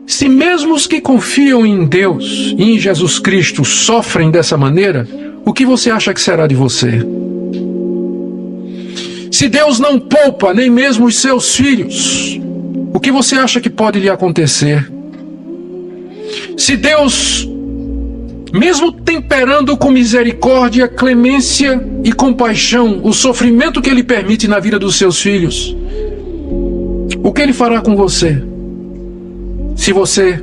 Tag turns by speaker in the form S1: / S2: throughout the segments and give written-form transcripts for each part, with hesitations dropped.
S1: Se mesmo os que confiam em Deus e em Jesus Cristo sofrem dessa maneira, o que você acha que será de você? Se Deus não poupa nem mesmo os seus filhos, o que você acha que pode lhe acontecer? Se Deus, mesmo temperando com misericórdia, clemência e compaixão o sofrimento que Ele permite na vida dos seus filhos, o que Ele fará com você? Se você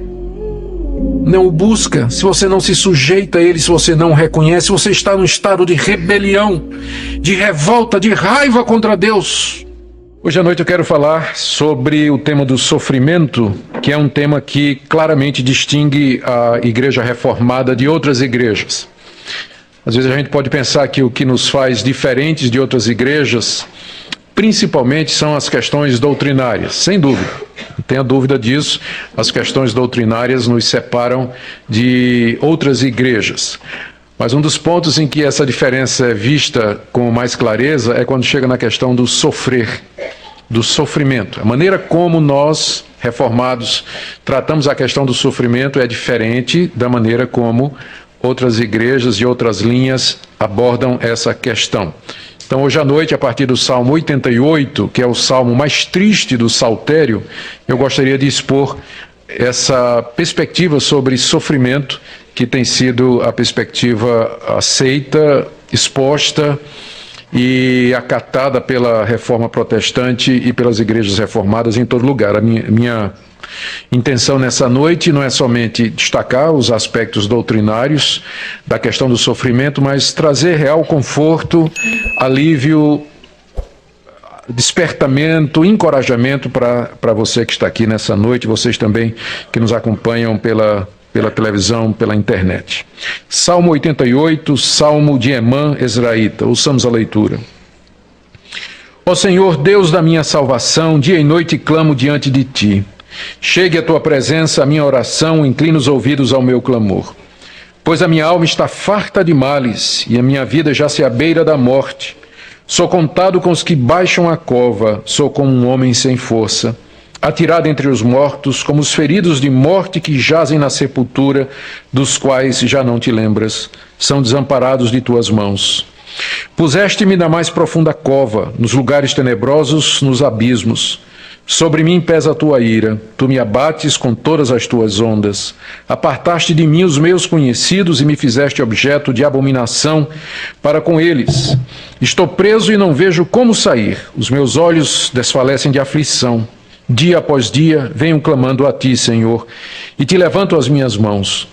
S1: não o busca, se você não se sujeita a Ele, se você não o reconhece, você está num estado de rebelião, de revolta, de raiva contra Deus. Hoje à noite eu quero falar sobre o tema do sofrimento, que é um tema que claramente distingue a igreja reformada de outras igrejas. Às vezes a gente pode pensar que o que nos faz diferentes de outras igrejas, principalmente, são as questões doutrinárias, sem dúvida. Não tenha dúvida disso, as questões doutrinárias nos separam de outras igrejas. Mas um dos pontos em que essa diferença é vista com mais clareza é quando chega na questão do sofrer, do sofrimento. A maneira como nós, reformados, tratamos a questão do sofrimento é diferente da maneira como outras igrejas e outras linhas abordam essa questão. Então, hoje à noite, a partir do Salmo 88, que é o salmo mais triste do Saltério, eu gostaria de expor essa perspectiva sobre sofrimento, que tem sido a perspectiva aceita, exposta e acatada pela Reforma Protestante e pelas igrejas reformadas em todo lugar. A minha intenção nessa noite não é somente destacar os aspectos doutrinários da questão do sofrimento, mas trazer real conforto, alívio, despertamento, encorajamento para você que está aqui nessa noite, vocês também que nos acompanham pela televisão, pela internet. Salmo 88, Salmo de Emã, Ezraíta. Ouçamos a leitura. Ó Senhor, Deus da minha salvação, dia e noite clamo diante de Ti. Chegue à Tua presença a minha oração, inclina os ouvidos ao meu clamor. Pois a minha alma está farta de males, e a minha vida já se abeira da morte. Sou contado com os que baixam a cova, sou como um homem sem força. Atirado entre os mortos, como os feridos de morte que jazem na sepultura, dos quais já não te lembras, são desamparados de tuas mãos. Puseste-me na mais profunda cova, nos lugares tenebrosos, nos abismos. Sobre mim pesa a tua ira, tu me abates com todas as tuas ondas. Apartaste de mim os meus conhecidos e me fizeste objeto de abominação para com eles. Estou preso e não vejo como sair, os meus olhos desfalecem de aflição. Dia após dia venho clamando a ti, Senhor, e te levanto as minhas mãos.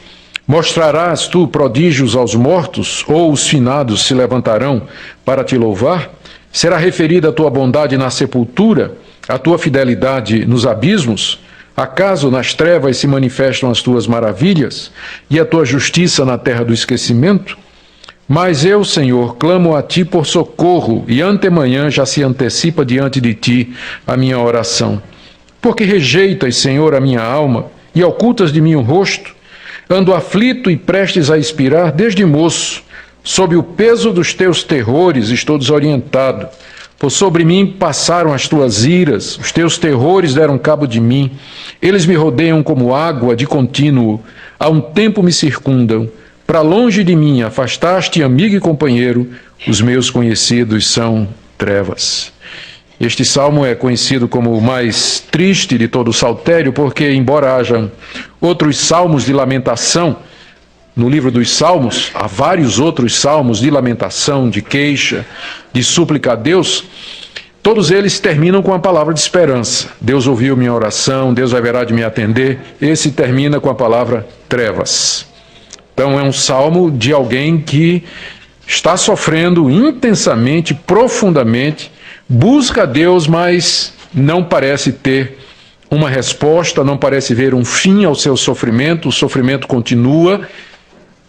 S1: Mostrarás tu prodígios aos mortos, ou os finados se levantarão para te louvar? Será referida a tua bondade na sepultura, a tua fidelidade nos abismos? Acaso nas trevas se manifestam as tuas maravilhas, e a tua justiça na terra do esquecimento? Mas eu, Senhor, clamo a ti por socorro, e antemanhã já se antecipa diante de ti a minha oração. Porque rejeitas, Senhor, a minha alma, e ocultas de mim o rosto? Ando aflito e prestes a expirar desde moço. Sob o peso dos teus terrores estou desorientado. Por sobre mim passaram as tuas iras, os teus terrores deram cabo de mim. Eles me rodeiam como água de contínuo, há um tempo me circundam. Para longe de mim afastaste, amigo e companheiro, os meus conhecidos são trevas. Este salmo é conhecido como o mais triste de todo o saltério, porque, embora haja outros salmos de lamentação, no livro dos Salmos, há vários outros salmos de lamentação, de queixa, de súplica a Deus, todos eles terminam com a palavra de esperança. Deus ouviu minha oração, Deus haverá de me atender. Esse termina com a palavra trevas. Então é um salmo de alguém que está sofrendo intensamente, profundamente, busca a Deus, mas não parece ter uma resposta, não parece ver um fim ao seu sofrimento. O sofrimento continua,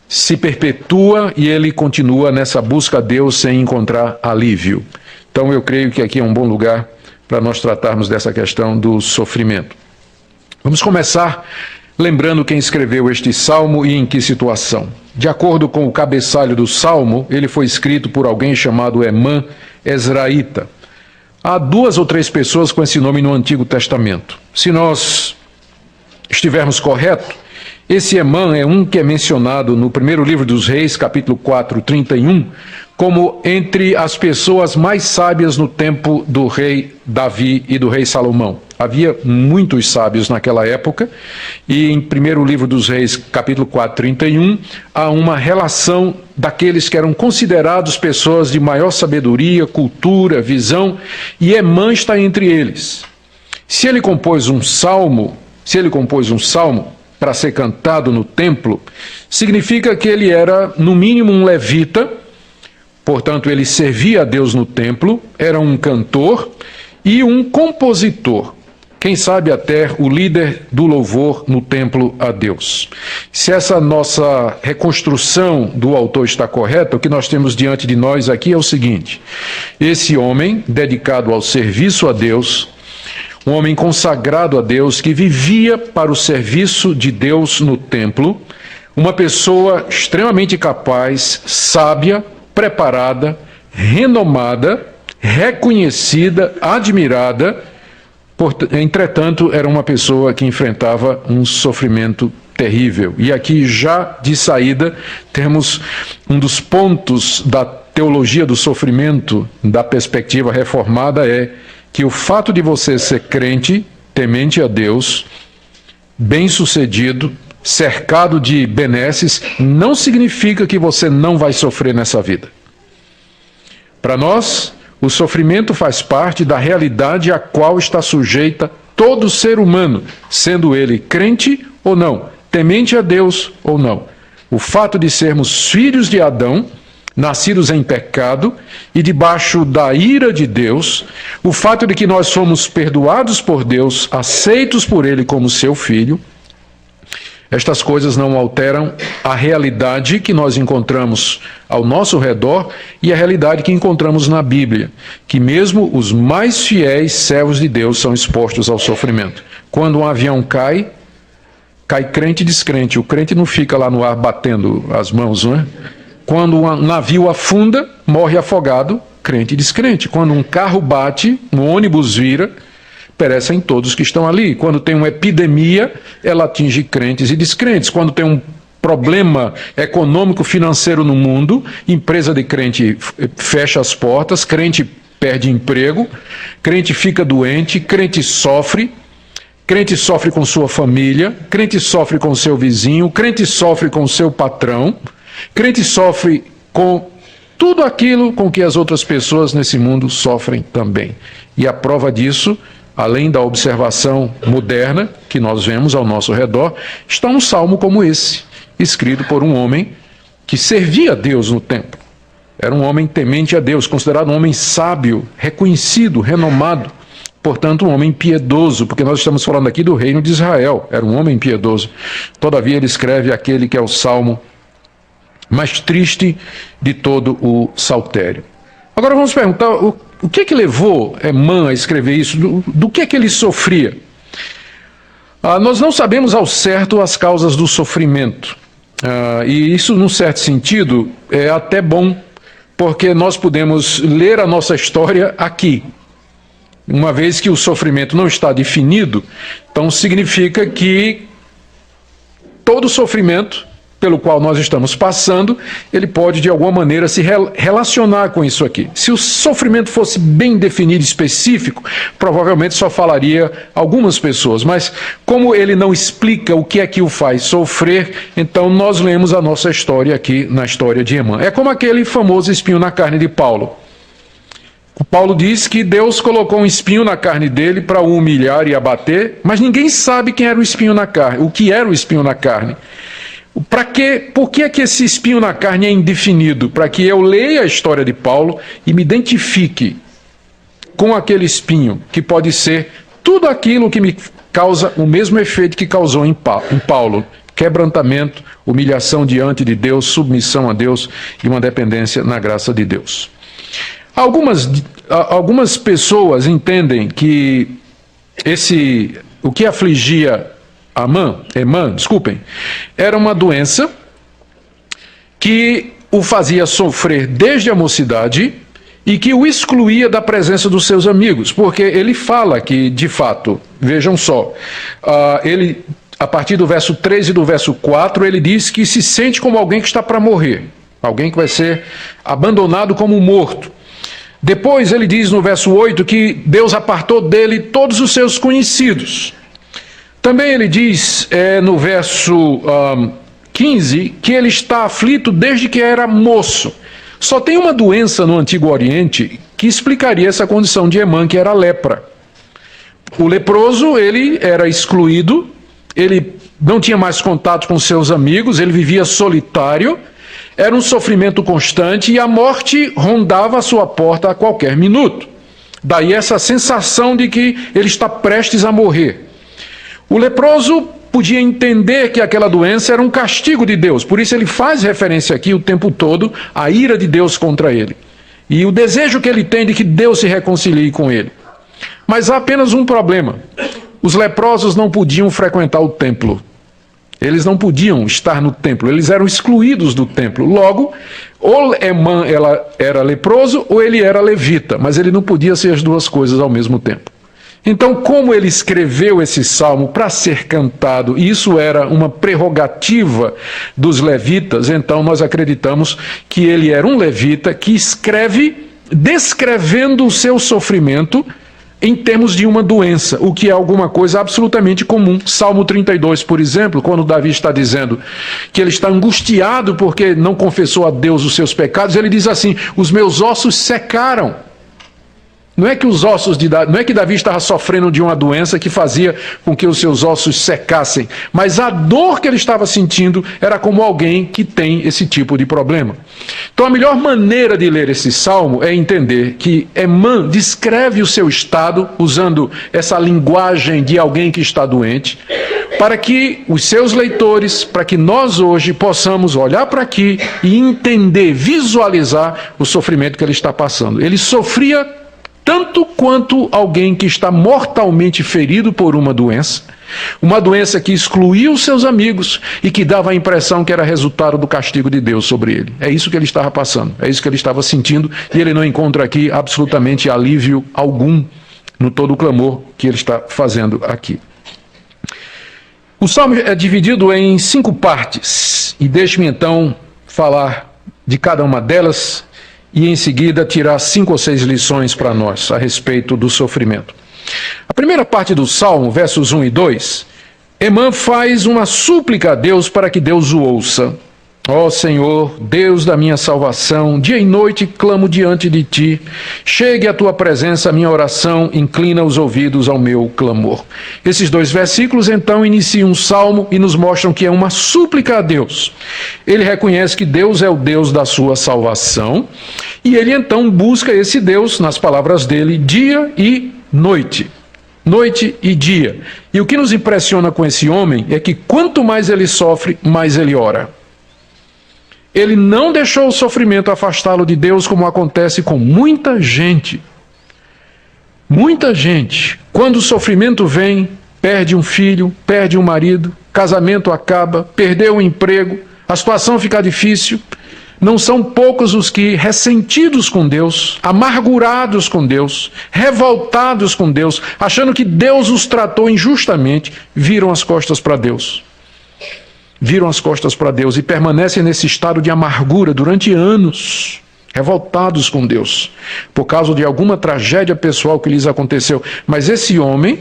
S1: se perpetua e ele continua nessa busca a Deus sem encontrar alívio. Então eu creio que aqui é um bom lugar para nós tratarmos dessa questão do sofrimento. Vamos começar lembrando quem escreveu este salmo e em que situação. De acordo com o cabeçalho do salmo, ele foi escrito por alguém chamado Emã, Ezraíta. Há 2 ou 3 pessoas com esse nome no Antigo Testamento. Se nós estivermos corretos, esse Emã é um que é mencionado no primeiro livro dos Reis, capítulo 4, 31, como entre as pessoas mais sábias no tempo do rei Davi e do rei Salomão. Havia muitos sábios naquela época, e em primeiro livro dos Reis, capítulo 4, 31, há uma relação daqueles que eram considerados pessoas de maior sabedoria, cultura, visão, e Emã está entre eles. Se ele compôs um salmo para ser cantado no templo, significa que ele era, no mínimo, um levita, portanto, ele servia a Deus no templo, era um cantor e um compositor, quem sabe até o líder do louvor no templo a Deus. Se essa nossa reconstrução do autor está correta, o que nós temos diante de nós aqui é o seguinte: esse homem, dedicado ao serviço a Deus, um homem consagrado a Deus, que vivia para o serviço de Deus no templo, uma pessoa extremamente capaz, sábia, preparada, renomada, reconhecida, admirada, entretanto, era uma pessoa que enfrentava um sofrimento terrível. E aqui, já de saída, temos um dos pontos da teologia do sofrimento, da perspectiva reformada, é que o fato de você ser crente, temente a Deus, bem-sucedido, cercado de benesses, não significa que você não vai sofrer nessa vida. Para nós, o sofrimento faz parte da realidade a qual está sujeita todo ser humano, sendo ele crente ou não, temente a Deus ou não. O fato de sermos filhos de Adão, nascidos em pecado e debaixo da ira de Deus, o fato de que nós fomos perdoados por Deus, aceitos por Ele como seu filho, estas coisas não alteram a realidade que nós encontramos ao nosso redor e a realidade que encontramos na Bíblia, que mesmo os mais fiéis servos de Deus são expostos ao sofrimento. Quando um avião cai crente e descrente, o crente não fica lá no ar batendo as mãos, não é? Quando um navio afunda, morre afogado, crente e descrente. Quando um carro bate, um ônibus vira, perecem todos que estão ali. Quando tem uma epidemia, ela atinge crentes e descrentes. Quando tem um problema econômico financeiro no mundo, empresa de crente fecha as portas, crente perde emprego, crente fica doente, crente sofre com sua família, crente sofre com seu vizinho, crente sofre com seu patrão, crente sofre com tudo aquilo com que as outras pessoas nesse mundo sofrem também. E a prova disso, além da observação moderna que nós vemos ao nosso redor, está um salmo como esse, escrito por um homem que servia a Deus no templo. Era um homem temente a Deus, considerado um homem sábio, reconhecido, renomado. Portanto, um homem piedoso, porque nós estamos falando aqui do reino de Israel. Era um homem piedoso. Todavia, ele escreve aquele que é o salmo mais triste de todo o saltério. Agora vamos perguntar, o que é que levou Emã a escrever isso? Do que é que ele sofria? Nós não sabemos ao certo as causas do sofrimento. E isso, num certo sentido, é até bom, porque nós podemos ler a nossa história aqui. Uma vez que o sofrimento não está definido, então significa que todo sofrimento pelo qual nós estamos passando, ele pode de alguma maneira se relacionar com isso aqui. Se o sofrimento fosse bem definido, específico, provavelmente só falaria algumas pessoas, mas como ele não explica o que é que o faz sofrer, então nós lemos a nossa história aqui na história de Emã. É como aquele famoso espinho na carne de Paulo. O Paulo diz que Deus colocou um espinho na carne dele para o humilhar e abater, mas ninguém sabe quem era o espinho na carne, o que era o espinho na carne. Por que é que esse espinho na carne é indefinido? Para que eu leia a história de Paulo e me identifique com aquele espinho, que pode ser tudo aquilo que me causa o mesmo efeito que causou em Paulo: quebrantamento, humilhação diante de Deus, submissão a Deus e uma dependência na graça de Deus. Algumas pessoas entendem que o que afligia Emã, era uma doença que o fazia sofrer desde a mocidade e que o excluía da presença dos seus amigos, porque ele fala que, de fato, vejam só, ele a partir do verso 3 e do verso 4, ele diz que se sente como alguém que está para morrer, alguém que vai ser abandonado como morto. Depois ele diz no verso 8 que Deus apartou dele todos os seus conhecidos. Também ele diz no verso 15 que ele está aflito desde que era moço. Só tem uma doença no Antigo Oriente que explicaria essa condição de Emã, que era a lepra. O leproso, ele era excluído, ele não tinha mais contato com seus amigos, ele vivia solitário, era um sofrimento constante e a morte rondava a sua porta a qualquer minuto. Daí essa sensação de que ele está prestes a morrer. O leproso podia entender que aquela doença era um castigo de Deus, por isso ele faz referência aqui o tempo todo à ira de Deus contra ele. E o desejo que ele tem de que Deus se reconcilie com ele. Mas há apenas um problema. Os leprosos não podiam frequentar o templo. Eles não podiam estar no templo, eles eram excluídos do templo. Logo, ou Emã era leproso ou ele era levita, mas ele não podia ser as duas coisas ao mesmo tempo. Então, como ele escreveu esse salmo para ser cantado, e isso era uma prerrogativa dos levitas, então nós acreditamos que ele era um levita que escreve descrevendo o seu sofrimento em termos de uma doença, o que é alguma coisa absolutamente comum. Salmo 32, por exemplo, quando Davi está dizendo que ele está angustiado porque não confessou a Deus os seus pecados, ele diz assim: os meus ossos secaram. Não é que os ossos de Davi, não é que Davi estava sofrendo de uma doença que fazia com que os seus ossos secassem, mas a dor que ele estava sentindo era como alguém que tem esse tipo de problema. Então a melhor maneira de ler esse salmo é entender que Emã descreve o seu estado usando essa linguagem de alguém que está doente, para que os seus leitores, para que nós hoje possamos olhar para aqui e entender, visualizar o sofrimento que ele está passando. Ele sofria tanto quanto alguém que está mortalmente ferido por uma doença que excluiu seus amigos e que dava a impressão que era resultado do castigo de Deus sobre ele. É isso que ele estava passando, é isso que ele estava sentindo, e ele não encontra aqui absolutamente alívio algum no todo o clamor que ele está fazendo aqui. O salmo é dividido em 5 partes, e deixe-me então falar de cada uma delas, e em seguida tirar 5 ou 6 lições para nós a respeito do sofrimento. A primeira parte do Salmo, versos 1 e 2, Emã faz uma súplica a Deus para que Deus o ouça. Ó Senhor, Deus da minha salvação, dia e noite clamo diante de Ti. Chegue à Tua presença a minha oração, inclina os ouvidos ao meu clamor. Esses 2 versículos então iniciam um salmo e nos mostram que é uma súplica a Deus. Ele reconhece que Deus é o Deus da sua salvação e ele então busca esse Deus, nas palavras dele, dia e noite. Noite e dia. E o que nos impressiona com esse homem é que quanto mais ele sofre, mais ele ora. Ele não deixou o sofrimento afastá-lo de Deus, como acontece com muita gente. Muita gente, quando o sofrimento vem, perde um filho, perde um marido, casamento acaba, perdeu o emprego, a situação fica difícil. Não são poucos os que, ressentidos com Deus, amargurados com Deus, revoltados com Deus, achando que Deus os tratou injustamente, viram as costas para Deus. Viram as costas para Deus e permanecem nesse estado de amargura durante anos, revoltados com Deus, por causa de alguma tragédia pessoal que lhes aconteceu. Mas esse homem,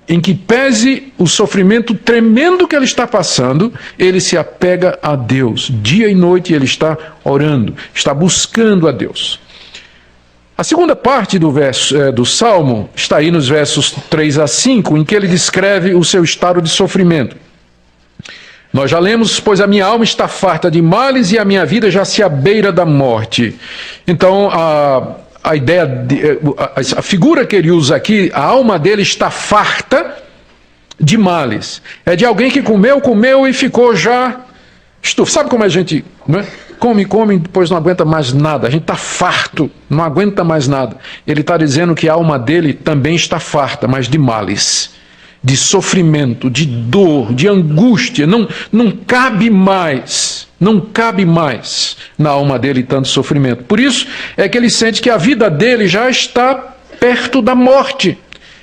S1: em que pese o sofrimento tremendo que ele está passando, ele se apega a Deus. Dia e noite ele está orando, está buscando a Deus. A segunda parte do Salmo está aí nos versos 3 a 5, em que ele descreve o seu estado de sofrimento. Nós já lemos: pois a minha alma está farta de males e a minha vida já se abeira da morte. Então, a ideia, a figura que ele usa aqui, a alma dele está farta de males. É de alguém que comeu e ficou já estufa. Sabe como a gente, né? Come, depois não aguenta mais nada. A gente está farto, não aguenta mais nada. Ele está dizendo que a alma dele também está farta, mas de males, de sofrimento, de dor, de angústia. Não cabe mais na alma dele tanto sofrimento. Por isso é que ele sente que a vida dele já está perto da morte.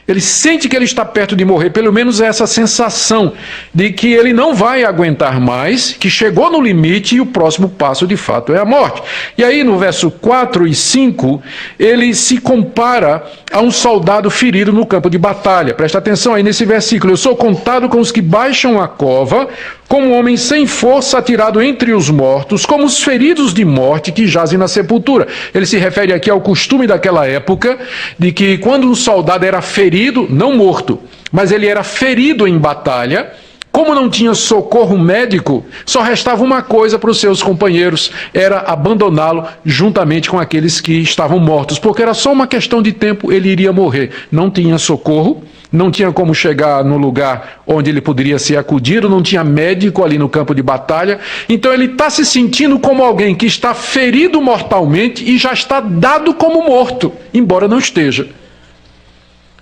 S1: Ele sente que ele está perto de morrer, pelo menos é essa sensação de que ele não vai aguentar mais, que chegou no limite e o próximo passo de fato é a morte. E aí no verso 4 e 5, ele se compara a um soldado ferido no campo de batalha. Presta atenção aí nesse versículo: eu sou contado com os que baixam a cova, como um homem sem força atirado entre os mortos, como os feridos de morte que jazem na sepultura. Ele se refere aqui ao costume daquela época, de que quando um soldado era ferido, não morto, mas ele era ferido em batalha, como não tinha socorro médico, só restava uma coisa para os seus companheiros, era abandoná-lo juntamente com aqueles que estavam mortos, porque era só uma questão de tempo, ele iria morrer. Não tinha socorro, não tinha como chegar no lugar onde ele poderia ser acudido, não tinha médico ali no campo de batalha, então ele está se sentindo como alguém que está ferido mortalmente e já está dado como morto, embora não esteja.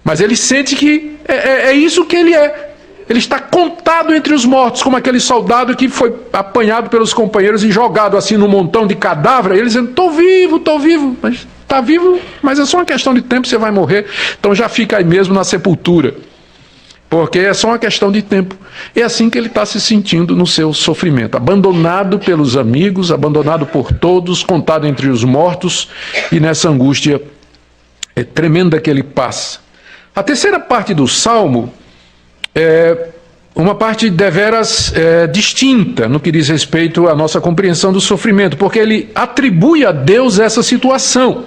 S1: Mas ele sente que é isso que ele é. Ele está contado entre os mortos, como aquele soldado que foi apanhado pelos companheiros e jogado assim num montão de cadáver, ele dizendo, estou vivo, mas está vivo, mas é só uma questão de tempo, você vai morrer, então já fica aí mesmo na sepultura, porque é só uma questão de tempo. É assim que ele está se sentindo no seu sofrimento, abandonado pelos amigos, abandonado por todos, contado entre os mortos, e nessa angústia tremenda que ele passa. A terceira parte do Salmo é uma parte deveras distinta no que diz respeito à nossa compreensão do sofrimento, porque ele atribui a Deus essa situação.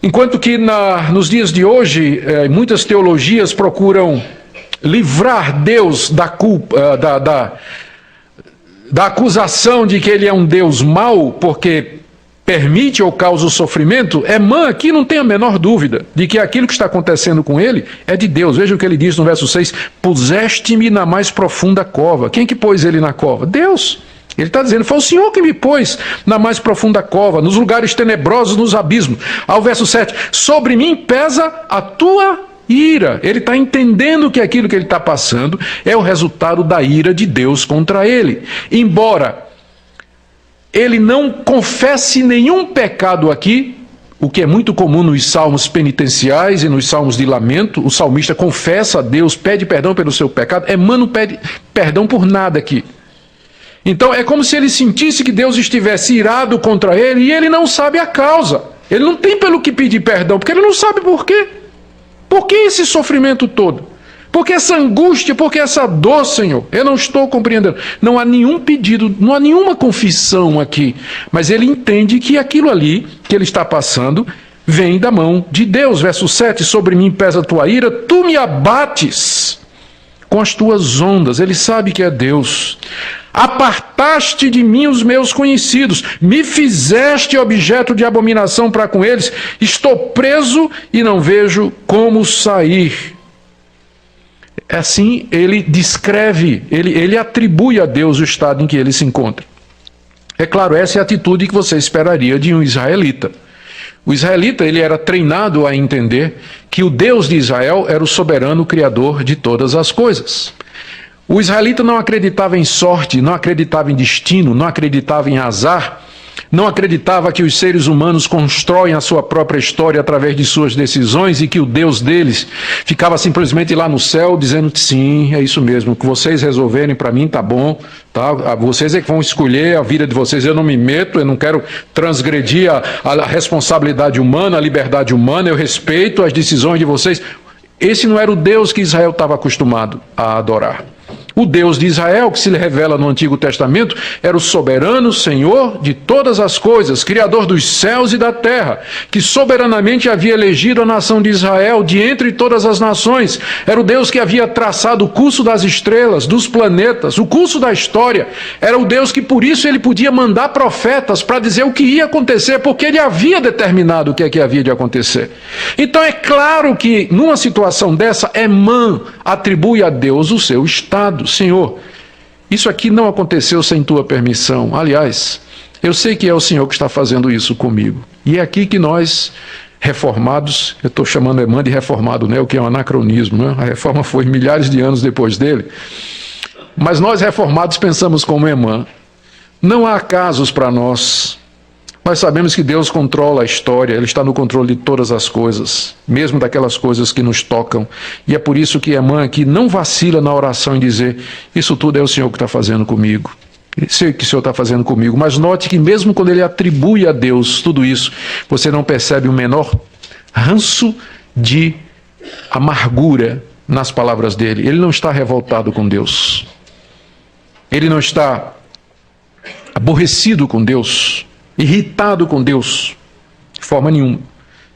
S1: Enquanto que nos dias de hoje, muitas teologias procuram livrar Deus da culpa, da acusação de que ele é um Deus mau, porque permite ou causa o sofrimento, Emã aqui não tem a menor dúvida de que aquilo que está acontecendo com ele é de Deus. Veja o que ele diz no verso 6, puseste-me na mais profunda cova. Quem que pôs ele na cova? Deus. Ele está dizendo, foi o Senhor que me pôs na mais profunda cova, nos lugares tenebrosos, nos abismos. Ao verso 7, sobre mim pesa a tua ira. Ele está entendendo que aquilo que ele está passando é o resultado da ira de Deus contra ele. Embora ele não confesse nenhum pecado aqui, o que é muito comum nos salmos penitenciais e nos salmos de lamento, o salmista confessa a Deus, pede perdão pelo seu pecado, Emã não pede perdão por nada aqui. Então é como se ele sentisse que Deus estivesse irado contra ele e ele não sabe a causa. Ele não tem pelo que pedir perdão, porque ele não sabe por quê. Por que esse sofrimento todo? Por que essa angústia? Por que essa dor, Senhor? Eu não estou compreendendo. Não há nenhum pedido, não há nenhuma confissão aqui. Mas ele entende que aquilo ali que ele está passando vem da mão de Deus. Verso 7, sobre mim pesa a tua ira, tu me abates com as tuas ondas. Ele sabe que é Deus. Apartaste de mim os meus conhecidos, me fizeste objeto de abominação para com eles, estou preso e não vejo como sair. Assim ele descreve, ele atribui a Deus o estado em que ele se encontra. É claro, essa é a atitude que você esperaria de um israelita. O israelita, ele era treinado a entender que o Deus de Israel era o soberano criador de todas as coisas. O israelita não acreditava em sorte, não acreditava em destino, não acreditava em azar, não acreditava que os seres humanos constroem a sua própria história através de suas decisões e que o Deus deles ficava simplesmente lá no céu dizendo que sim, é isso mesmo, o que vocês resolverem para mim tá bom, tá? Vocês é que vão escolher a vida de vocês, eu não me meto, eu não quero transgredir a responsabilidade humana, a liberdade humana, eu respeito as decisões de vocês. Esse não era o Deus que Israel estava acostumado a adorar. O Deus de Israel, que se revela no Antigo Testamento, era o soberano Senhor de todas as coisas, Criador dos céus e da terra, que soberanamente havia elegido a nação de Israel de entre todas as nações. Era o Deus que havia traçado o curso das estrelas, dos planetas, o curso da história. Era o Deus que por isso ele podia mandar profetas para dizer o que ia acontecer, porque ele havia determinado o que é que havia de acontecer. Então é claro que numa situação dessa, Emã atribui a Deus o seu estado. Senhor, isso aqui não aconteceu sem tua permissão. Aliás, eu sei que é o Senhor que está fazendo isso comigo. E é aqui que nós, reformados, eu estou chamando Emã de reformado, né? O que é um anacronismo, né? A reforma foi milhares de anos depois dele. Mas nós, reformados, pensamos como Emã. Não há casos para nós. Nós sabemos que Deus controla a história, Ele está no controle de todas as coisas, mesmo daquelas coisas que nos tocam. E é por isso que Emã aqui não vacila na oração em dizer: isso tudo é o Senhor que está fazendo comigo. Sei que o Senhor está fazendo comigo. Mas note que mesmo quando ele atribui a Deus tudo isso, você não percebe o menor ranço de amargura nas palavras dele. Ele não está revoltado com Deus. Ele não está aborrecido com Deus, irritado com Deus, de forma nenhuma.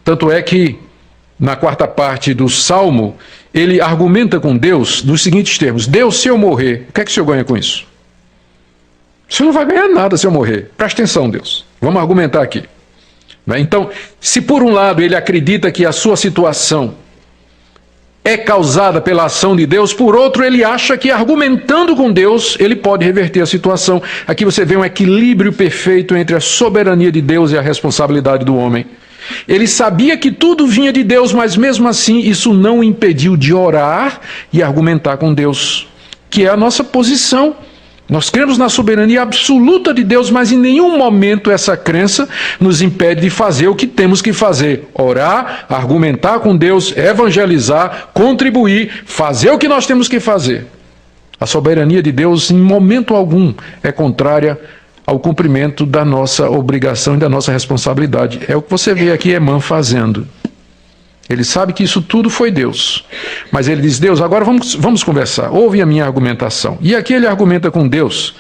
S1: Tanto é que, na quarta parte do Salmo, ele argumenta com Deus nos seguintes termos: Deus, se eu morrer, o que é que o Senhor ganha com isso? O Senhor não vai ganhar nada se eu morrer. Presta atenção, Deus. Vamos argumentar aqui. Então, se por um lado ele acredita que a sua situação é causada pela ação de Deus, por outro ele acha que argumentando com Deus ele pode reverter a situação. Aqui você vê um equilíbrio perfeito entre a soberania de Deus e a responsabilidade do homem. Ele sabia que tudo vinha de Deus, mas mesmo assim isso não o impediu de orar e argumentar com Deus, que é a nossa posição. Nós cremos na soberania absoluta de Deus, mas em nenhum momento essa crença nos impede de fazer o que temos que fazer: orar, argumentar com Deus, evangelizar, contribuir, fazer o que nós temos que fazer. A soberania de Deus, em momento algum, é contrária ao cumprimento da nossa obrigação e da nossa responsabilidade. É o que você vê aqui Emã fazendo. Ele sabe que isso tudo foi Deus. Mas ele diz: Deus, agora vamos conversar. Ouve a minha argumentação. E aqui ele argumenta com Deus,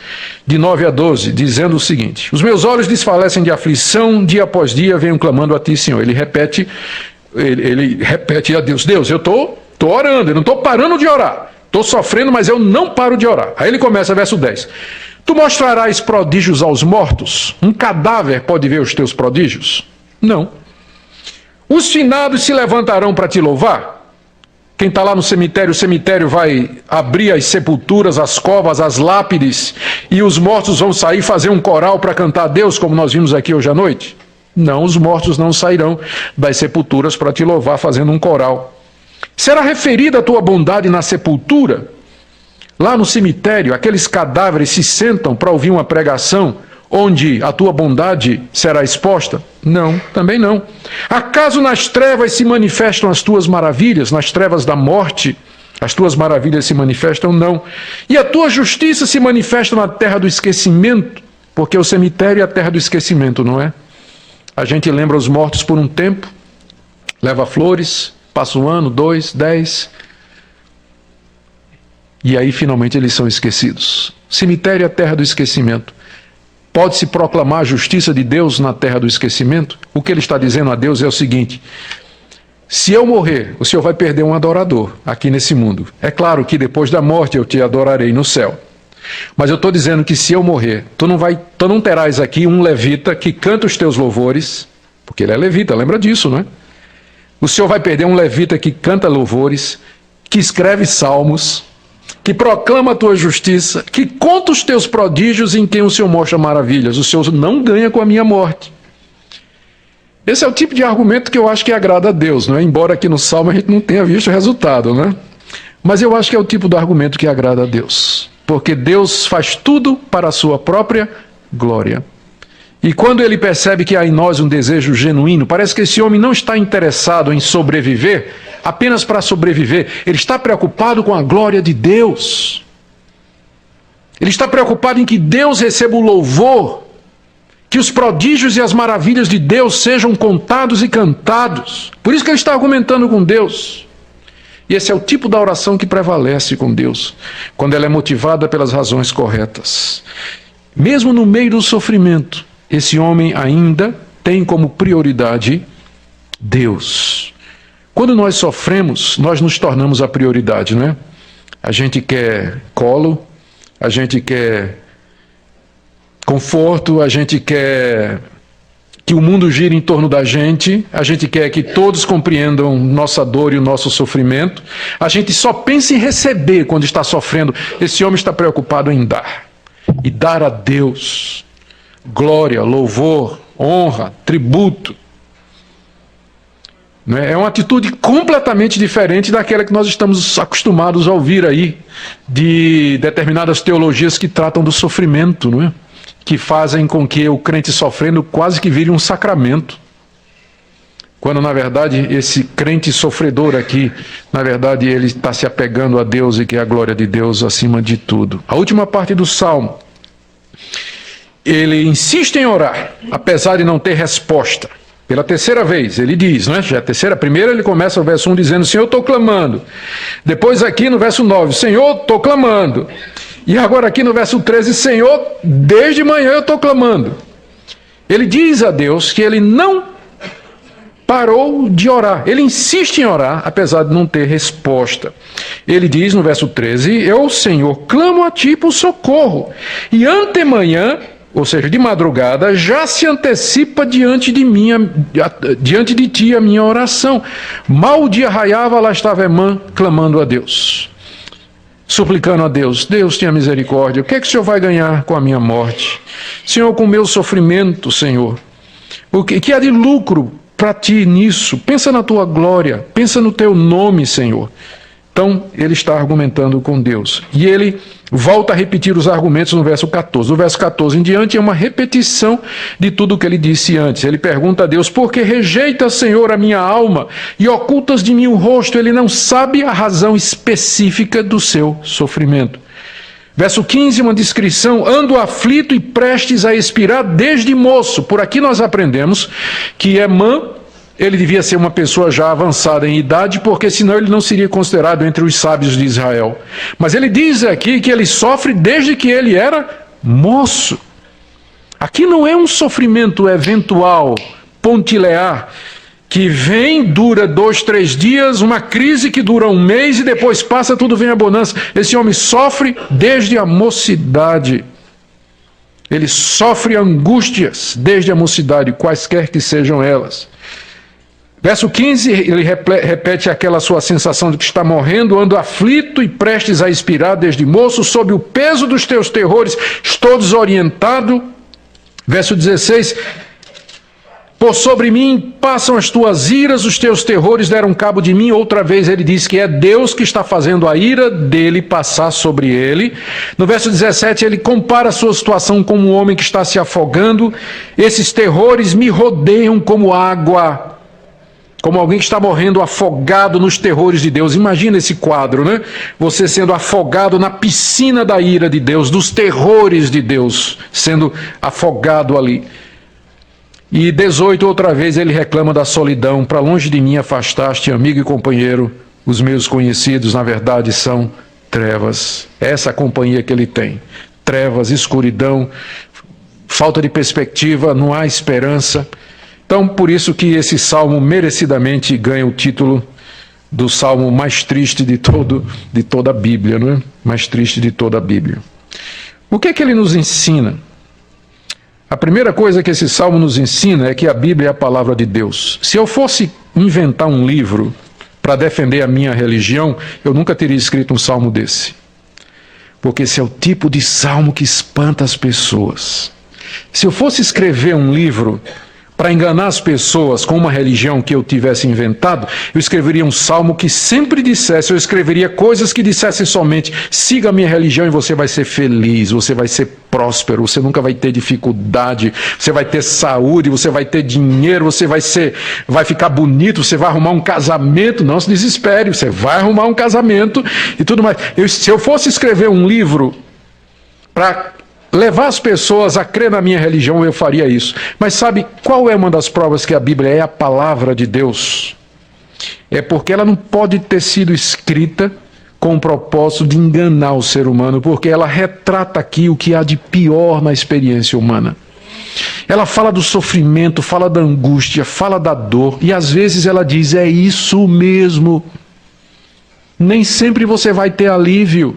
S1: de 9 a 12, dizendo o seguinte: os meus olhos desfalecem de aflição, dia após dia venho clamando a ti, Senhor. Ele repete a Deus: Deus, eu estou orando, eu não estou parando de orar. Estou sofrendo, mas eu não paro de orar. Aí ele começa, verso 10. Tu mostrarás prodígios aos mortos? Um cadáver pode ver os teus prodígios? Não. Os finados se levantarão para te louvar? Quem está lá no cemitério, o cemitério vai abrir as sepulturas, as covas, as lápides, e os mortos vão sair fazer um coral para cantar a Deus, como nós vimos aqui hoje à noite? Não, os mortos não sairão das sepulturas para te louvar fazendo um coral. Será referida a tua bondade na sepultura? Lá no cemitério, aqueles cadáveres se sentam para ouvir uma pregação onde a tua bondade será exposta? Não, também não. Acaso nas trevas se manifestam as tuas maravilhas? Nas trevas da morte, as tuas maravilhas se manifestam? Não. E a tua justiça se manifesta na terra do esquecimento? Porque o cemitério é a terra do esquecimento, não é? A gente lembra os mortos por um tempo, leva flores, passa um ano, 2, 10, e aí finalmente eles são esquecidos. Cemitério é a terra do esquecimento. Pode-se proclamar a justiça de Deus na terra do esquecimento? O que ele está dizendo a Deus é o seguinte: se eu morrer, o Senhor vai perder um adorador aqui nesse mundo. É claro que depois da morte eu te adorarei no céu. Mas eu estou dizendo que se eu morrer, tu não terás aqui um levita que canta os teus louvores, porque ele é levita, lembra disso, não é? O Senhor vai perder um levita que canta louvores, que escreve salmos, que proclama a tua justiça, que conta os teus prodígios, em quem o Senhor mostra maravilhas. O Senhor não ganha com a minha morte. Esse é o tipo de argumento que eu acho que agrada a Deus, não é? Embora aqui no Salmo a gente não tenha visto o resultado, né? Mas eu acho que é o tipo de argumento que agrada a Deus, porque Deus faz tudo para a sua própria glória. E quando ele percebe que há em nós um desejo genuíno, parece que esse homem não está interessado em sobreviver apenas para sobreviver. Ele está preocupado com a glória de Deus. Ele está preocupado em que Deus receba o louvor, que os prodígios e as maravilhas de Deus sejam contados e cantados. Por isso que ele está argumentando com Deus. E esse é o tipo da oração que prevalece com Deus, quando ela é motivada pelas razões corretas. Mesmo no meio do sofrimento, esse homem ainda tem como prioridade Deus. Quando nós sofremos, nós nos tornamos a prioridade, não é? A gente quer colo, a gente quer conforto, a gente quer que o mundo gire em torno da gente, a gente quer que todos compreendam nossa dor e o nosso sofrimento. A gente só pensa em receber quando está sofrendo. Esse homem está preocupado em dar. E dar a Deus glória, louvor, honra, tributo. É uma atitude completamente diferente daquela que nós estamos acostumados a ouvir aí, de determinadas teologias que tratam do sofrimento, não é? que fazem com que o crente sofrendo quase que vire um sacramento. Quando, na verdade, esse crente sofredor aqui, na verdade, ele está se apegando a Deus e que é a glória de Deus acima de tudo. A última parte do Salmo, ele insiste em orar, apesar de não ter resposta. Pela terceira vez, ele diz, né? Já a terceira, primeira ele começa o verso 1 dizendo, Senhor, estou clamando. Depois aqui no verso 9, Senhor, estou clamando. E agora aqui no verso 13, Senhor, desde manhã eu estou clamando. Ele diz a Deus que ele não parou de orar. Ele insiste em orar, apesar de não ter resposta. Ele diz no verso 13, eu, Senhor, clamo a ti por socorro. E antemanhã, ou seja, de madrugada, já se antecipa diante de ti a minha oração. Mal o dia raiava, lá estava Emã clamando a Deus, suplicando a Deus, Deus tenha misericórdia, o que é que o Senhor vai ganhar com a minha morte? Senhor, com o meu sofrimento, Senhor, o que há de lucro para ti nisso? Pensa na tua glória, pensa no teu nome, Senhor. Então, ele está argumentando com Deus. E ele volta a repetir os argumentos no verso 14. Do verso 14 em diante é uma repetição de tudo o que ele disse antes. Ele pergunta a Deus, por que rejeitas, Senhor, a minha alma e ocultas de mim o rosto? Ele não sabe a razão específica do seu sofrimento. Verso 15, uma descrição, ando aflito e prestes a expirar desde moço. Por aqui nós aprendemos que Emã, ele devia ser uma pessoa já avançada em idade, porque senão ele não seria considerado entre os sábios de Israel. Mas ele diz aqui que ele sofre desde que ele era moço. Aqui não é um sofrimento eventual, pontilear, que vem, dura 2, 3 dias, uma crise que dura 1 mês e depois passa, tudo vem a bonança. Esse homem sofre desde a mocidade. Ele sofre angústias desde a mocidade, quaisquer que sejam elas. Verso 15, ele repete aquela sua sensação de que está morrendo, ando aflito e prestes a expirar desde moço, sob o peso dos teus terrores, estou desorientado. Verso 16, por sobre mim passam as tuas iras, os teus terrores deram cabo de mim. Outra vez ele diz que é Deus que está fazendo a ira dele passar sobre ele. No verso 17 ele compara a sua situação como um homem que está se afogando. Esses terrores me rodeiam como água, como alguém que está morrendo afogado nos terrores de Deus. Imagina esse quadro, né? Você sendo afogado na piscina da ira de Deus, dos terrores de Deus, sendo afogado ali. E 18, outra vez ele reclama da solidão. Para longe de mim afastaste, amigo e companheiro. Os meus conhecidos, na verdade, são trevas. Essa é a companhia que ele tem. Trevas, escuridão, falta de perspectiva, não há esperança. Então, por isso que esse salmo merecidamente ganha o título do salmo mais triste de toda a Bíblia, não é? Mais triste de toda a Bíblia. O que é que ele nos ensina? A primeira coisa que esse salmo nos ensina é que a Bíblia é a palavra de Deus. Se eu fosse inventar um livro para defender a minha religião, eu nunca teria escrito um salmo desse. Porque esse é o tipo de salmo que espanta as pessoas. Se eu fosse escrever um livro para enganar as pessoas com uma religião que eu tivesse inventado, eu escreveria um salmo que sempre dissesse, eu escreveria coisas que dissessem somente, siga a minha religião e você vai ser feliz, você vai ser próspero, você nunca vai ter dificuldade, você vai ter saúde, você vai ter dinheiro, você vai ficar bonito, você vai arrumar um casamento. Não se desespere, você vai arrumar um casamento e tudo mais. Se eu fosse escrever um livro para levar as pessoas a crer na minha religião, eu faria isso. Mas sabe qual é uma das provas que a Bíblia é a palavra de Deus? É porque ela não pode ter sido escrita com o propósito de enganar o ser humano, porque ela retrata aqui o que há de pior na experiência humana. Ela fala do sofrimento, fala da angústia, fala da dor, e às vezes ela diz, é isso mesmo. Nem sempre você vai ter alívio,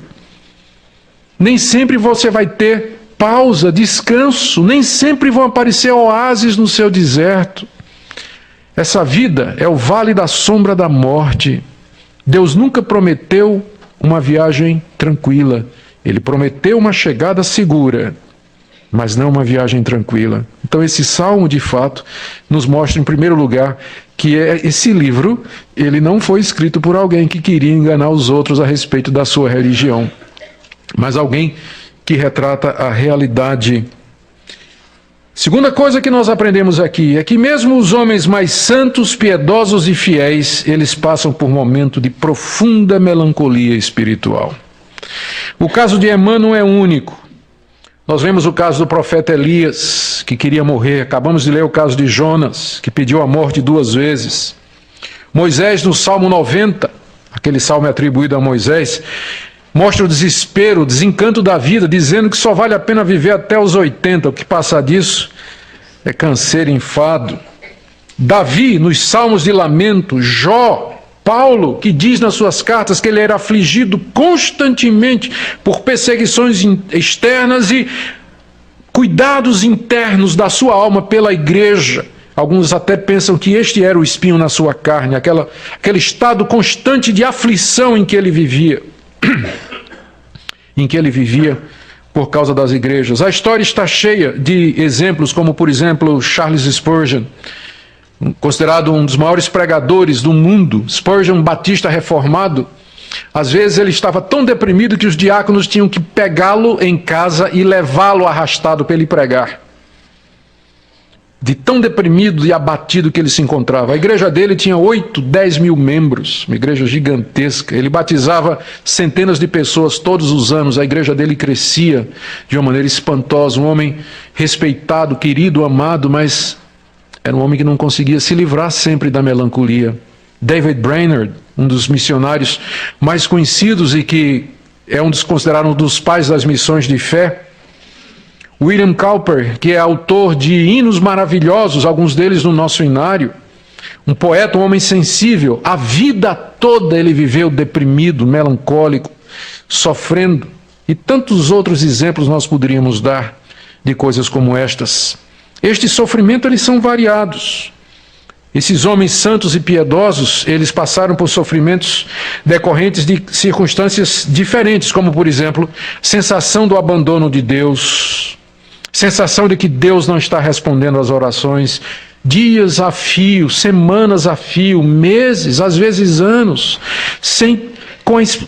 S1: nem sempre você vai ter pausa, descanso, nem sempre vão aparecer oásis no seu deserto. Essa vida é o vale da sombra da morte. Deus nunca prometeu uma viagem tranquila. Ele prometeu uma chegada segura, mas não uma viagem tranquila. Então esse salmo, de fato, nos mostra, em primeiro lugar, que esse livro, ele não foi escrito por alguém que queria enganar os outros a respeito da sua religião, mas alguém que retrata a realidade Segunda coisa que nós aprendemos aqui é que mesmo os homens mais santos, piedosos e fiéis, eles passam por momento de profunda melancolia espiritual. O caso de Emã não é único. Nós vemos o caso do profeta Elias, que queria morrer. Acabamos de ler o caso de Jonas, que pediu a morte 2 vezes. Moisés, no Salmo 90, aquele salmo atribuído a Moisés, mostra o desespero, o desencanto da vida, dizendo que só vale a pena viver até os 80, o que passar disso é canseiro e enfado. Davi, nos salmos de lamento, Jó, Paulo, que diz nas suas cartas que ele era afligido constantemente por perseguições externas e cuidados internos da sua alma pela igreja. Alguns até pensam que este era o espinho na sua carne, aquele estado constante de aflição em que ele vivia. Por causa das igrejas. A história está cheia de exemplos, como por exemplo Charles Spurgeon, considerado um dos maiores pregadores do mundo. Spurgeon, batista reformado, às vezes ele estava tão deprimido que os diáconos tinham que pegá-lo em casa e levá-lo arrastado para ele pregar. De tão deprimido e abatido que ele se encontrava. A igreja dele tinha 8, 10 mil membros, uma igreja gigantesca. Ele batizava centenas de pessoas todos os anos. A igreja dele crescia de uma maneira espantosa. Um homem respeitado, querido, amado, mas era um homem que não conseguia se livrar sempre da melancolia. David Brainerd, um dos missionários mais conhecidos e que é considerado um dos pais das missões de fé. William Cowper, que é autor de hinos maravilhosos, alguns deles no nosso inário, um poeta, um homem sensível, a vida toda ele viveu deprimido, melancólico, sofrendo, e tantos outros exemplos nós poderíamos dar de coisas como estas. Este sofrimento, eles são variados. Esses homens santos e piedosos, eles passaram por sofrimentos decorrentes de circunstâncias diferentes, como, por exemplo, sensação do abandono de Deus, sensação de que Deus não está respondendo às orações, dias a fio, semanas a fio, meses, às vezes anos,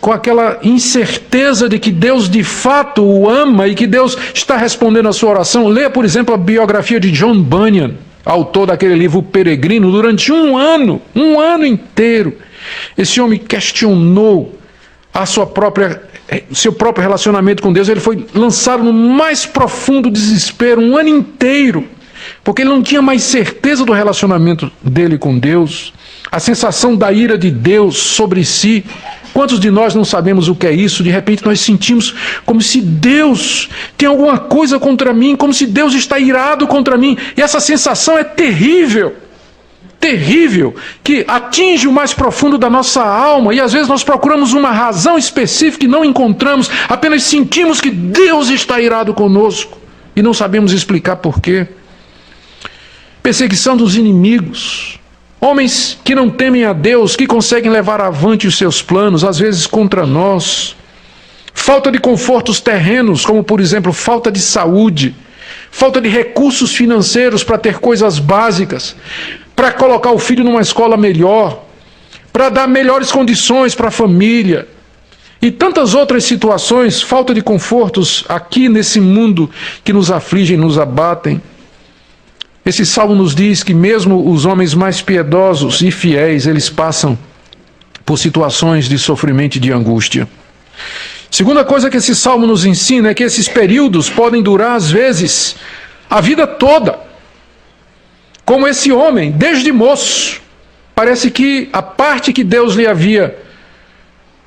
S1: com aquela incerteza de que Deus de fato o ama e que Deus está respondendo a sua oração. Leia, por exemplo, a biografia de John Bunyan, autor daquele livro O Peregrino. Durante um ano inteiro, esse homem questionou o seu próprio relacionamento com Deus. Ele foi lançado no mais profundo desespero um ano inteiro, porque ele não tinha mais certeza do relacionamento dele com Deus, a sensação da ira de Deus sobre si. Quantos de nós não sabemos o que é isso? De repente nós sentimos como se Deus tem alguma coisa contra mim, como se Deus está irado contra mim, e essa sensação é terrível. Terrível, que atinge o mais profundo da nossa alma, e às vezes nós procuramos uma razão específica e não encontramos, apenas sentimos que Deus está irado conosco e não sabemos explicar por quê. Perseguição dos inimigos, homens que não temem a Deus, que conseguem levar avante os seus planos, às vezes contra nós. Falta de confortos terrenos, como por exemplo, falta de saúde, falta de recursos financeiros para ter coisas básicas, para colocar o filho numa escola melhor, para dar melhores condições para a família, e tantas outras situações, falta de confortos aqui nesse mundo que nos afligem, nos abatem. Esse salmo nos diz que mesmo os homens mais piedosos e fiéis, eles passam por situações de sofrimento e de angústia. Segunda coisa que esse salmo nos ensina é que esses períodos podem durar, às vezes, a vida toda. Como esse homem, desde moço, parece que a parte que Deus lhe havia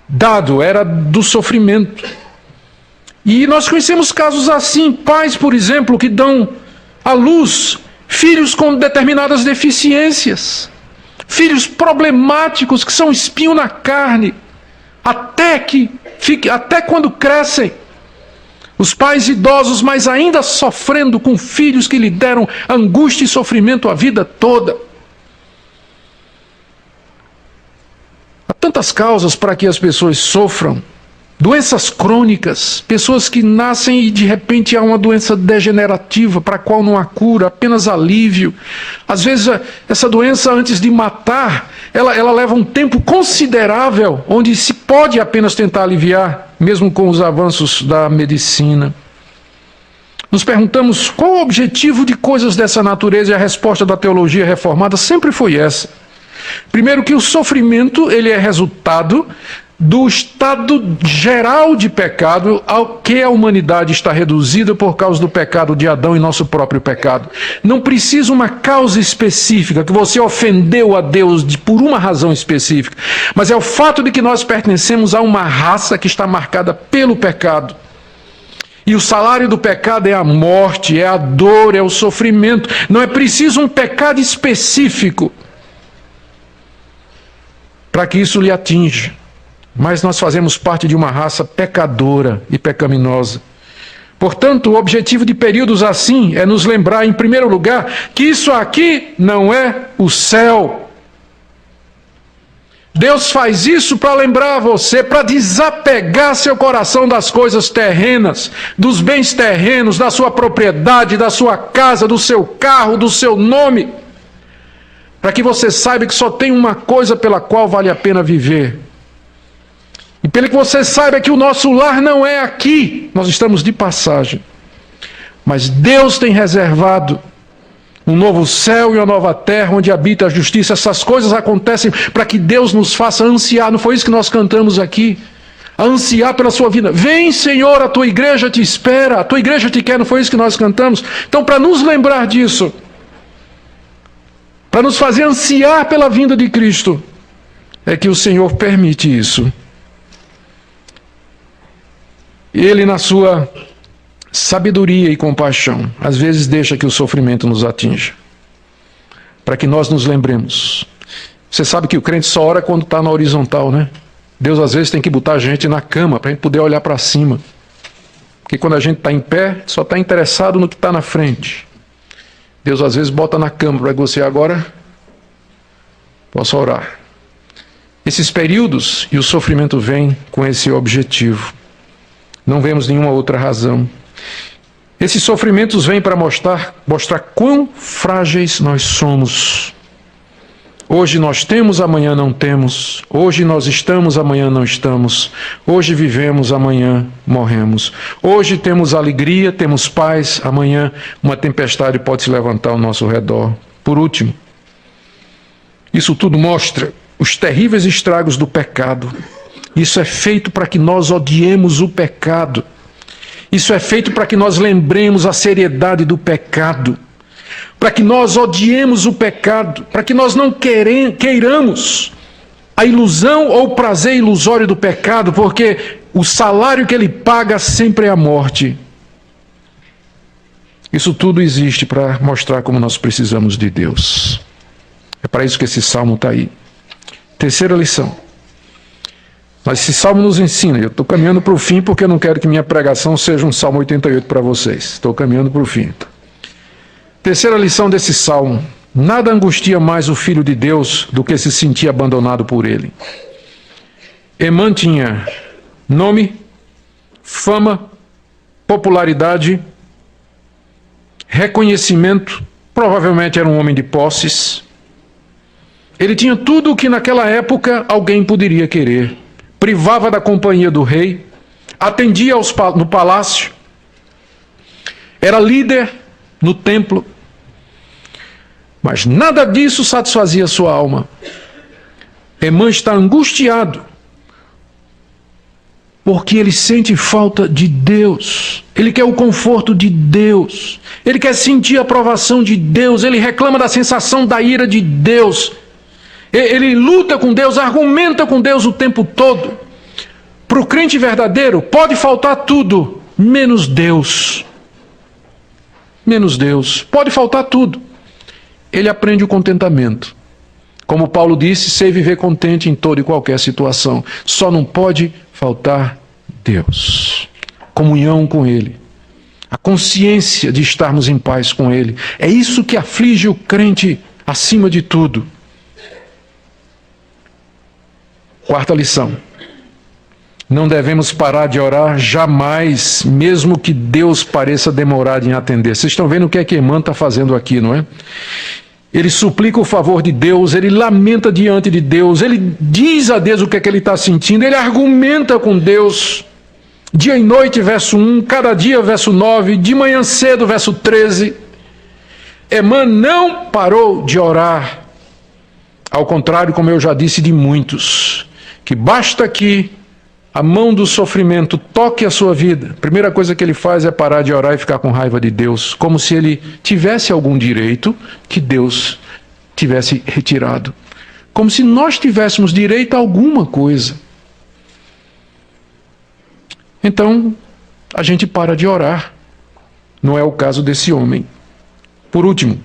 S1: dado era do sofrimento. E nós conhecemos casos assim, pais, por exemplo, que dão à luz filhos com determinadas deficiências, filhos problemáticos que são espinho na carne, até quando crescem. Os pais idosos, mas ainda sofrendo com filhos que lhe deram angústia e sofrimento a vida toda. Há tantas causas para que as pessoas sofram. Doenças crônicas, pessoas que nascem e de repente há uma doença degenerativa para a qual não há cura, apenas alívio. Às vezes essa doença, antes de matar, ela leva um tempo considerável, onde se pode apenas tentar aliviar, mesmo com os avanços da medicina. Nos perguntamos qual o objetivo de coisas dessa natureza, e a resposta da teologia reformada sempre foi essa. Primeiro, que o sofrimento ele é resultado do estado geral de pecado ao que a humanidade está reduzida por causa do pecado de Adão e nosso próprio pecado. Não precisa uma causa específica, que você ofendeu a Deus por uma razão específica, mas é o fato de que nós pertencemos a uma raça que está marcada pelo pecado. E o salário do pecado é a morte, é a dor, é o sofrimento. Não é preciso um pecado específico para que isso lhe atinja. Mas nós fazemos parte de uma raça pecadora e pecaminosa. Portanto, o objetivo de períodos assim é nos lembrar, em primeiro lugar, que isso aqui não é o céu. Deus faz isso para lembrar você, para desapegar seu coração das coisas terrenas, dos bens terrenos, da sua propriedade, da sua casa, do seu carro, do seu nome, para que você saiba que só tem uma coisa pela qual vale a pena viver. E pelo que você saiba que o nosso lar não é aqui, nós estamos de passagem. Mas Deus tem reservado um novo céu e uma nova terra onde habita a justiça. Essas coisas acontecem para que Deus nos faça ansiar. Não foi isso que nós cantamos aqui? A ansiar pela sua vida. Vem, Senhor, a tua igreja te espera, a tua igreja te quer. Não foi isso que nós cantamos? Então, para nos lembrar disso, para nos fazer ansiar pela vinda de Cristo, é que o Senhor permite isso. Ele, na sua sabedoria e compaixão, às vezes deixa que o sofrimento nos atinja, para que nós nos lembremos. Você sabe que o crente só ora quando está na horizontal, né? Deus às vezes tem que botar a gente na cama para a gente poder olhar para cima. Porque quando a gente está em pé, só está interessado no que está na frente. Deus às vezes bota na cama para que você agora possa orar. Esses períodos e o sofrimento vêm com esse objetivo. Não vemos nenhuma outra razão. Esses sofrimentos vêm para mostrar quão frágeis nós somos. Hoje nós temos, amanhã não temos. Hoje nós estamos, amanhã não estamos. Hoje vivemos, amanhã morremos. Hoje temos alegria, temos paz, amanhã uma tempestade pode se levantar ao nosso redor. Por último, isso tudo mostra os terríveis estragos do pecado. Isso é feito para que nós odiemos o pecado. Isso é feito para que nós lembremos a seriedade do pecado. Para que nós odiemos o pecado. Para que nós não queiramos a ilusão ou o prazer ilusório do pecado, porque o salário que ele paga sempre é a morte. Isso tudo existe para mostrar como nós precisamos de Deus. É para isso que esse salmo está aí. Terceira lição. Mas esse salmo nos ensina, eu estou caminhando para o fim porque eu não quero que minha pregação seja um salmo 88 para vocês. Estou caminhando para o fim. Terceira lição desse salmo. Nada angustia mais o Filho de Deus do que se sentir abandonado por ele. Emã tinha nome, fama, popularidade, reconhecimento, provavelmente era um homem de posses. Ele tinha tudo o que naquela época alguém poderia querer. Privava da companhia do rei, atendia no palácio, era líder no templo, mas nada disso satisfazia sua alma. Emã está angustiado, porque ele sente falta de Deus, ele quer o conforto de Deus, ele quer sentir a aprovação de Deus, ele reclama da sensação da ira de Deus. Ele luta com Deus, argumenta com Deus o tempo todo. Para o crente verdadeiro, pode faltar tudo, menos Deus. Menos Deus. Pode faltar tudo. Ele aprende o contentamento. Como Paulo disse, sei viver contente em toda e qualquer situação. Só não pode faltar Deus. Comunhão com Ele. A consciência de estarmos em paz com Ele. É isso que aflige o crente acima de tudo. Quarta lição. Não devemos parar de orar jamais, mesmo que Deus pareça demorado em atender. Vocês estão vendo o que é que Emã está fazendo aqui, não é? Ele suplica o favor de Deus, ele lamenta diante de Deus, ele diz a Deus o que é que ele está sentindo, ele argumenta com Deus. Dia e noite, verso 1, cada dia, verso 9, de manhã cedo, verso 13. Emã não parou de orar. Ao contrário, como eu já disse de muitos, que basta que a mão do sofrimento toque a sua vida, a primeira coisa que ele faz é parar de orar e ficar com raiva de Deus, como se ele tivesse algum direito que Deus tivesse retirado. Como se nós tivéssemos direito a alguma coisa. Então, a gente para de orar. Não é o caso desse homem. Por último,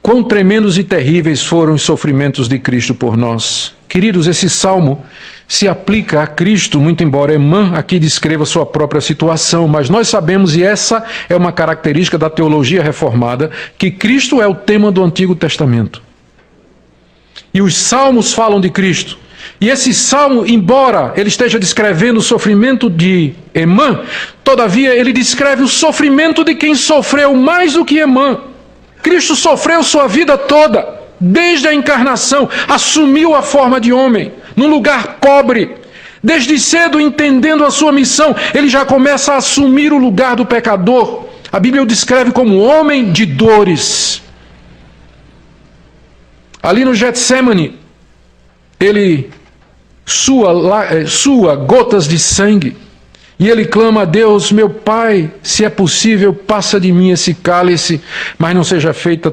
S1: quão tremendos e terríveis foram os sofrimentos de Cristo por nós. Queridos, esse salmo se aplica a Cristo, muito embora Emã aqui descreva sua própria situação, mas nós sabemos, e essa é uma característica da teologia reformada, que Cristo é o tema do Antigo Testamento. E os salmos falam de Cristo. E esse salmo, embora ele esteja descrevendo o sofrimento de Emã, todavia ele descreve o sofrimento de quem sofreu mais do que Emã. Cristo sofreu sua vida toda, desde a encarnação, assumiu a forma de homem, num lugar pobre. Desde cedo, entendendo a sua missão, ele já começa a assumir o lugar do pecador. A Bíblia o descreve como homem de dores. Ali no Getsemane, ele sua gotas de sangue, e ele clama a Deus: meu Pai, se é possível, passa de mim esse cálice, mas não seja feita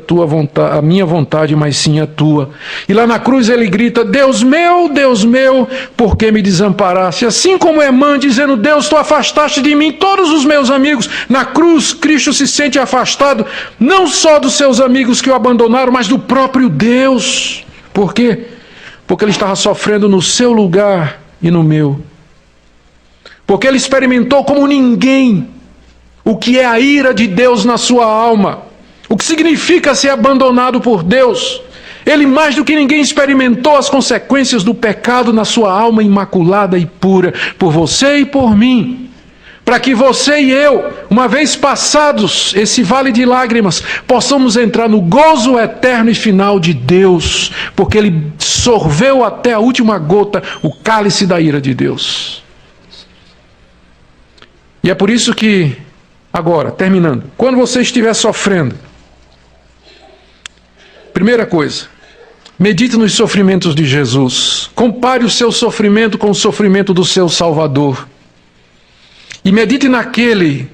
S1: a minha vontade, mas sim a tua. E lá na cruz ele grita: Deus meu, por que me desamparaste? Assim como Emã dizendo: Deus, tu afastaste de mim todos os meus amigos. Na cruz, Cristo se sente afastado, não só dos seus amigos que o abandonaram, mas do próprio Deus. Por quê? Porque ele estava sofrendo no seu lugar e no meu. Porque ele experimentou como ninguém o que é a ira de Deus na sua alma, o que significa ser abandonado por Deus. Ele mais do que ninguém experimentou as consequências do pecado na sua alma imaculada e pura, por você e por mim, para que você e eu, uma vez passados esse vale de lágrimas, possamos entrar no gozo eterno e final de Deus, porque ele sorveu até a última gota o cálice da ira de Deus. E é por isso que, agora, terminando, quando você estiver sofrendo, primeira coisa, medite nos sofrimentos de Jesus. Compare o seu sofrimento com o sofrimento do seu Salvador. E medite naquele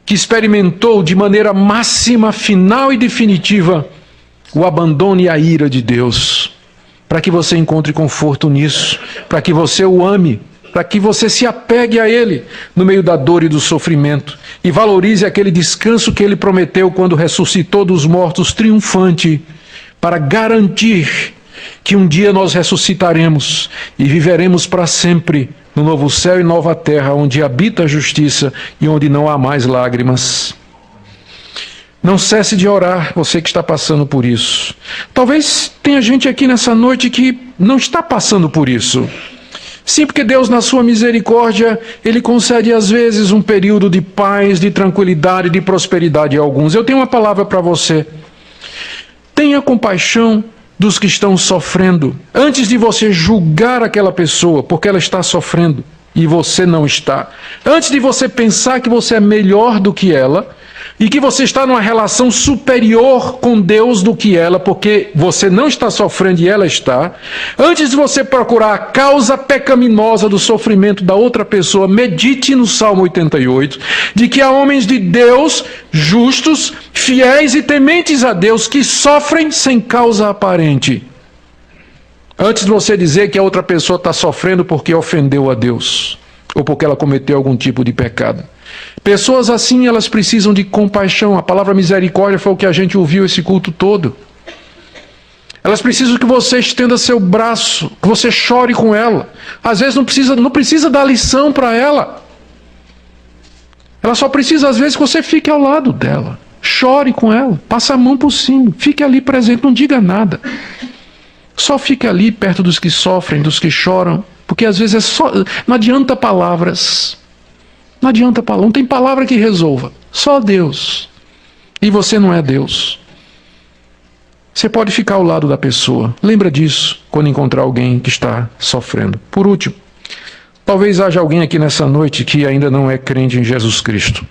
S1: que experimentou de maneira máxima, final e definitiva o abandono e a ira de Deus. Para que você encontre conforto nisso, para que você o ame, para que você se apegue a Ele no meio da dor e do sofrimento e valorize aquele descanso que Ele prometeu quando ressuscitou dos mortos triunfante, para garantir que um dia nós ressuscitaremos e viveremos para sempre no novo céu e nova terra, onde habita a justiça e onde não há mais lágrimas. Não cesse de orar, você que está passando por isso. Talvez tenha gente aqui nessa noite que não está passando por isso. Sim, porque Deus, na sua misericórdia, Ele concede às vezes um período de paz, de tranquilidade, de prosperidade a alguns. Eu tenho uma palavra para você. Tenha compaixão dos que estão sofrendo, antes de você julgar aquela pessoa, porque ela está sofrendo e você não está. Antes de você pensar que você é melhor do que ela, e que você está numa relação superior com Deus do que ela, porque você não está sofrendo e ela está. Antes de você procurar a causa pecaminosa do sofrimento da outra pessoa, medite no Salmo 88, de que há homens de Deus, justos, fiéis e tementes a Deus, que sofrem sem causa aparente. Antes de você dizer que a outra pessoa está sofrendo porque ofendeu a Deus, ou porque ela cometeu algum tipo de pecado. Pessoas assim, elas precisam de compaixão. A palavra misericórdia foi o que a gente ouviu esse culto todo. Elas precisam que você estenda seu braço, que você chore com ela. Às vezes não precisa dar lição para ela. Ela só precisa, às vezes, que você fique ao lado dela. Chore com ela, passe a mão por cima, fique ali presente, não diga nada. Só fique ali perto dos que sofrem, dos que choram, porque às vezes não adianta palavras. Não adianta palavra, não tem palavra que resolva. Só Deus. E você não é Deus. Você pode ficar ao lado da pessoa. Lembra disso quando encontrar alguém que está sofrendo. Por último, Talvez haja alguém aqui nessa noite que ainda não é crente em Jesus Cristo.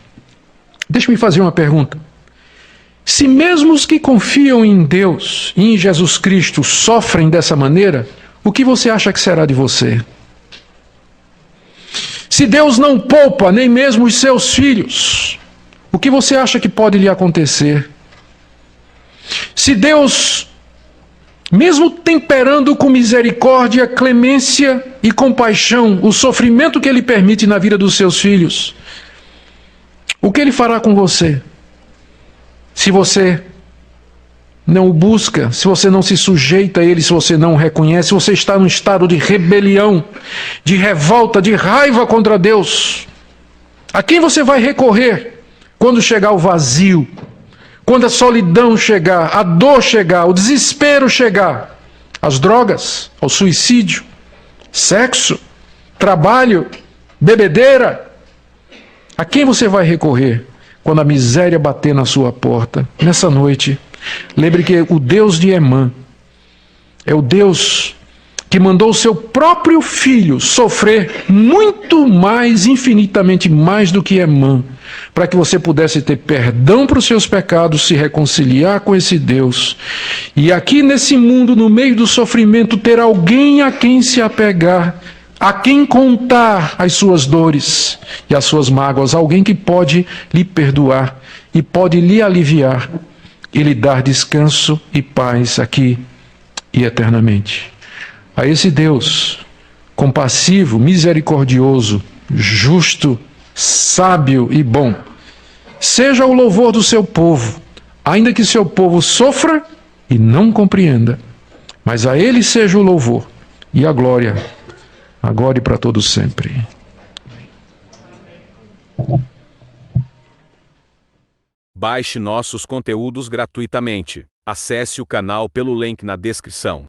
S1: Deixe-me fazer uma pergunta. Se mesmo os que confiam em Deus e em Jesus Cristo sofrem dessa maneira, o que você acha que será de você? Se Deus não poupa nem mesmo os seus filhos, o que você acha que pode lhe acontecer? Se Deus, mesmo temperando com misericórdia, clemência e compaixão o sofrimento que Ele permite na vida dos seus filhos, o que Ele fará com você? Se você não o busca, se você não se sujeita a Ele, se você não o reconhece, se você está num estado de rebelião, de revolta, de raiva contra Deus, a quem você vai recorrer quando chegar o vazio, quando a solidão chegar, a dor chegar, o desespero chegar? As drogas, ao suicídio, sexo, trabalho, bebedeira? A quem você vai recorrer quando a miséria bater na sua porta? Nessa noite, lembre que o Deus de Emã é o Deus que mandou o seu próprio filho sofrer muito mais, infinitamente mais do que Emã, para que você pudesse ter perdão para os seus pecados, se reconciliar com esse Deus. E aqui nesse mundo, no meio do sofrimento, ter alguém a quem se apegar, a quem contar as suas dores e as suas mágoas, alguém que pode lhe perdoar e pode lhe aliviar e lhe dar descanso e paz aqui e eternamente. A esse Deus compassivo, misericordioso, justo, sábio e bom, seja o louvor do seu povo, ainda que seu povo sofra e não compreenda, mas a Ele seja o louvor e a glória, agora e para todos sempre.
S2: Baixe nossos conteúdos gratuitamente. Acesse o canal pelo link na descrição.